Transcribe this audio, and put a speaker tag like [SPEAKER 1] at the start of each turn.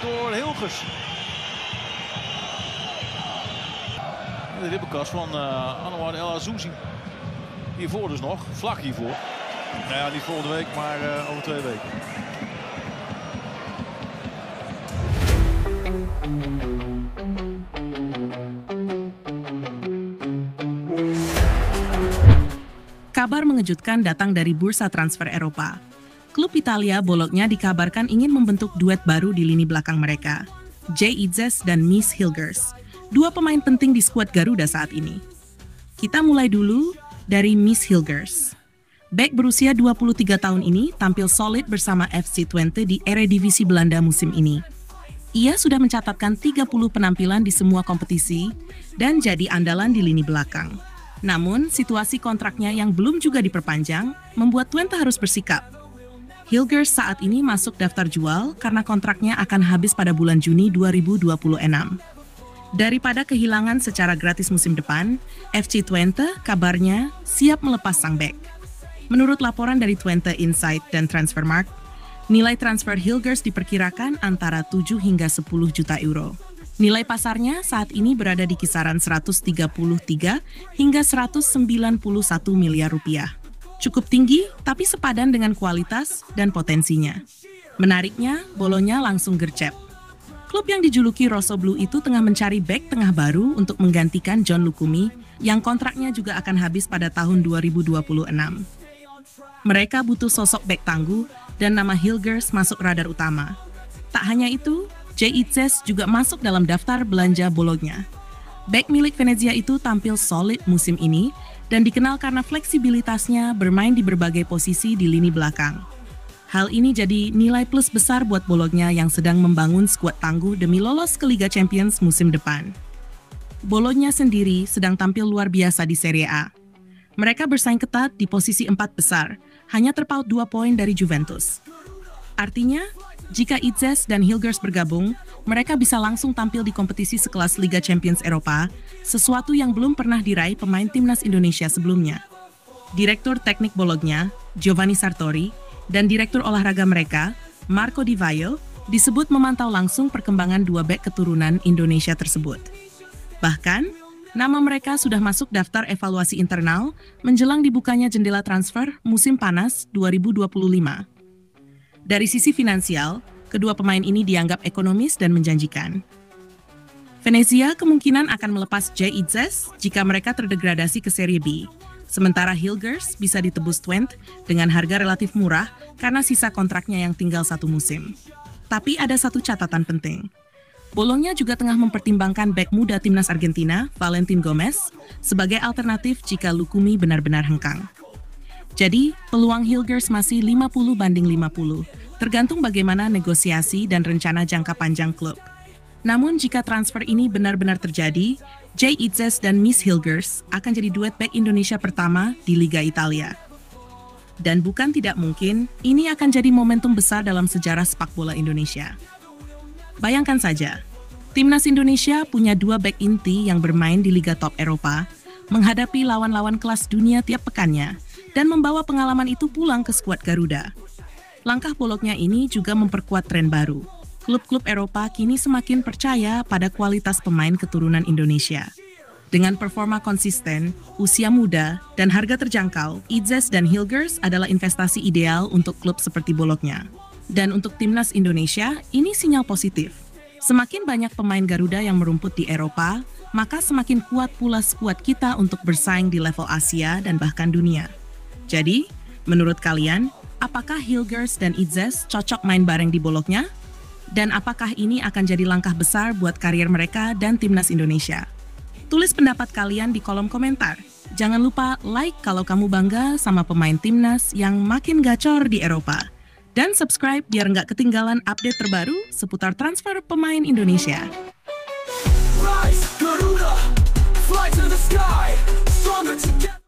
[SPEAKER 1] door Hilgers. De ribbenkast van Anouar El Azzouzi. Hiervoor dus nog, vlak hiervoor. Nou ja, niet volgende week, maar over 2 weken.
[SPEAKER 2] Kabar mengejutkan datang dari bursa transfer Eropa. Klub Italia Bologna dikabarkan ingin membentuk duet baru di lini belakang mereka, Jay Itzes dan Miss Hilgers, 2 pemain penting di skuad Garuda saat ini. Kita mulai dulu dari Miss Hilgers. Bek berusia 23 tahun ini tampil solid bersama FC Twente di Eredivisie Belanda musim ini. Ia sudah mencatatkan 30 penampilan di semua kompetisi dan jadi andalan di lini belakang. Namun, situasi kontraknya yang belum juga diperpanjang membuat Twente harus bersikap. Hilgers saat ini masuk daftar jual karena kontraknya akan habis pada bulan Juni 2026. Daripada kehilangan secara gratis musim depan, FC Twente kabarnya siap melepas sang bek. Menurut laporan dari Twente Insight dan Transfermarkt, nilai transfer Hilgers diperkirakan antara 7 hingga 10 juta euro. Nilai pasarnya saat ini berada di kisaran 133 hingga 191 miliar rupiah. Cukup tinggi, tapi sepadan dengan kualitas dan potensinya. Menariknya, Bologna langsung gercep. Klub yang dijuluki Rosso Blu itu tengah mencari bek tengah baru untuk menggantikan John Lucumi, yang kontraknya juga akan habis pada tahun 2026. Mereka butuh sosok bek tangguh, dan nama Hilgers masuk radar utama. Tak hanya itu, Jay Itzes juga masuk dalam daftar belanja Bologna. Bek milik Venezia itu tampil solid musim ini dan dikenal karena fleksibilitasnya bermain di berbagai posisi di lini belakang. Hal ini jadi nilai plus besar buat Bologna yang sedang membangun skuad tangguh demi lolos ke Liga Champions musim depan. Bologna sendiri sedang tampil luar biasa di Serie A. Mereka bersaing ketat di posisi 4 besar, hanya terpaut 2 poin dari Juventus. Artinya, jika Itzes dan Hilgers bergabung, mereka bisa langsung tampil di kompetisi sekelas Liga Champions Eropa, sesuatu yang belum pernah diraih pemain timnas Indonesia sebelumnya. Direktur Teknik Bologna, Giovanni Sartori, dan Direktur Olahraga mereka, Marco Di Vaio, disebut memantau langsung perkembangan 2 bek keturunan Indonesia tersebut. Bahkan, nama mereka sudah masuk daftar evaluasi internal menjelang dibukanya jendela transfer musim panas 2025. Dari sisi finansial, kedua pemain ini dianggap ekonomis dan menjanjikan. Venezia kemungkinan akan melepas Jay Itzes jika mereka terdegradasi ke Serie B, sementara Hilgers bisa ditebus Twente dengan harga relatif murah karena sisa kontraknya yang tinggal 1 musim. Tapi ada satu catatan penting. Bologna juga tengah mempertimbangkan bek muda timnas Argentina, Valentin Gomez, sebagai alternatif jika Lucumi benar-benar hengkang. Jadi, peluang Hilgers masih 50-50, tergantung bagaimana negosiasi dan rencana jangka panjang klub. Namun, jika transfer ini benar-benar terjadi, Jay Itzes dan Miss Hilgers akan jadi duet bek Indonesia pertama di Liga Italia. Dan bukan tidak mungkin, ini akan jadi momentum besar dalam sejarah sepak bola Indonesia. Bayangkan saja, timnas Indonesia punya 2 bek inti yang bermain di Liga Top Eropa, menghadapi lawan-lawan kelas dunia tiap pekannya, dan membawa pengalaman itu pulang ke skuad Garuda. Langkah Bologna ini juga memperkuat tren baru. Klub-klub Eropa kini semakin percaya pada kualitas pemain keturunan Indonesia. Dengan performa konsisten, usia muda, dan harga terjangkau, Itzes dan Hilgers adalah investasi ideal untuk klub seperti Bologna. Dan untuk timnas Indonesia, ini sinyal positif. Semakin banyak pemain Garuda yang merumput di Eropa, maka semakin kuat pula skuad kita untuk bersaing di level Asia dan bahkan dunia. Jadi, menurut kalian, apakah Hilgers dan Itzes cocok main bareng di Bologna? Dan apakah ini akan jadi langkah besar buat karier mereka dan timnas Indonesia? Tulis pendapat kalian di kolom komentar. Jangan lupa like kalau kamu bangga sama pemain timnas yang makin gacor di Eropa. Dan subscribe biar nggak ketinggalan update terbaru seputar transfer pemain Indonesia. Rise, Garuda, fly to the sky, stronger together.